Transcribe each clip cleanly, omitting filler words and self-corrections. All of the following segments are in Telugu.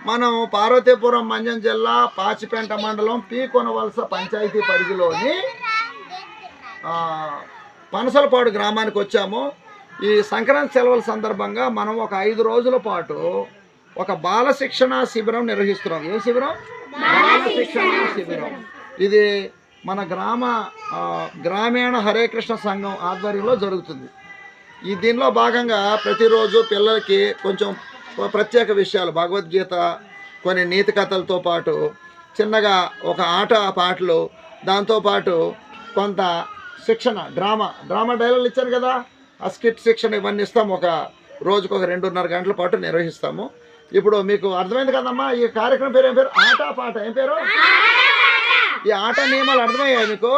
మనం పార్వతీపురం మంజం జిల్లా పాచిపెంట మండలం పి కొనవలస పంచాయతీ పరిధిలోని పనసలపాడు గ్రామానికి వచ్చాము. ఈ సంక్రాంతి సెలవుల సందర్భంగా మనం ఒక 5 రోజుల పాటు ఒక బాల శిక్షణ శిబిరం నిర్వహిస్తున్నాం. ఏ శిబిరం? బాల శిక్షణ శిబిరం. ఇది మన గ్రామీణ హరే కృష్ణ సంఘం ఆధ్వర్యంలో జరుగుతుంది. దీనిలో భాగంగా ప్రతిరోజు పిల్లలకి కొంచెం ప్రత్యేక విషయాలు, భగవద్గీత, కొన్ని నీతి కథలతో పాటు చిన్నగా ఒక పాటలు, దాంతోపాటు కొంత శిక్షణ, డ్రామా డైలాగులు ఇచ్చాను కదా, ఆ స్కిట్ శిక్షణ ఇవన్నీ ఇస్తాము. ఒక రోజుకు ఒక 2.5 గంటల పాటు నిర్వహిస్తాము. ఇప్పుడు మీకు అర్థమైంది కదమ్మా, ఈ కార్యక్రమం పేరు ఏం పేరు? పాట. ఏం పేరు? ఈ ఆట నియమాలు అర్థమయ్యాయి మీకు?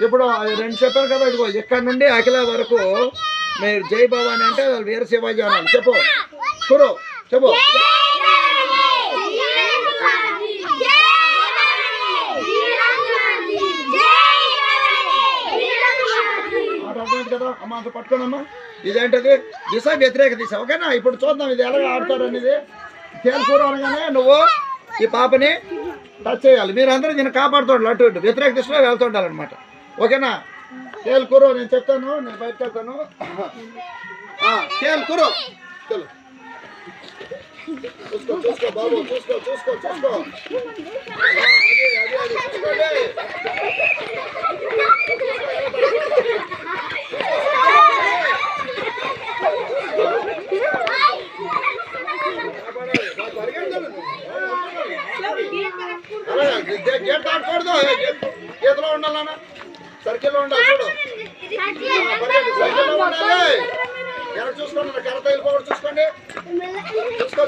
ఇప్పుడు 2 చెప్పారు కదా. ఇదిగో ఇక్కడ నుండి అఖిల వరకు మీరు జై భవాని అంటే వీర శివాజీ అనాలి. చెప్పు కురు, చెప్పు. కదా అమ్మ, అంత పట్టుకోనమ్మా. ఇదేంటది? దిశ వ్యతిరేక దిశ. ఓకేనా? ఇప్పుడు చూద్దాం ఇది ఎలా ఆడతారు అనేది. తేలుకూరు అనగానే నువ్వు ఈ పాపని టచ్ చేయాలి. మీరందరూ దీన్ని కాపాడుతుండాలి, అటు ఇటు వ్యతిరేక దిశలో వెళ్తుండాలన్నమాట. ఓకేనా? తేలుకూరు నేను చెప్తాను, నేను బయటకు వెళ్తాను. తేలుకూరు చలో. చూసుకో బాబు, చూసుకో. గేట్ దాటకూడదు, గీతలో ఉండాలన్నా, సర్కిల్లో ఉండాలి. చూడు, సర్కిల్లో ఉండాలి. ఎర చూసుకోండి, కర్ర తగిలిపోవడం చూసుకోండి. చూసుకో.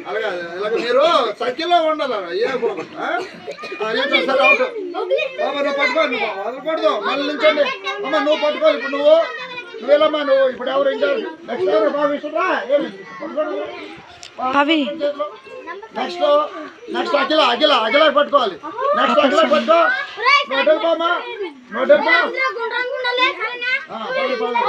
అలాగే మీరు సర్కిల్లో ఉండాలి. నువ్వు పట్టుకోవాలి, వదలకూడదు. మళ్ళీ నిల్చోండి అమ్మ, నువ్వు పట్టుకోవాలి. ఇప్పుడు నువ్వేలమ్మా, నువ్వు ఇప్పుడు ఎవరు ఇంకా నెక్స్ట్ ఎవరు భావిస్తుందా? నెక్స్ట్ అఖిల పట్టుకోవాలి. నెక్స్ట్ అఖిల పట్టుకో. నోటెల్పోమ్మా, నోటెల్పో. ఇప్పుడు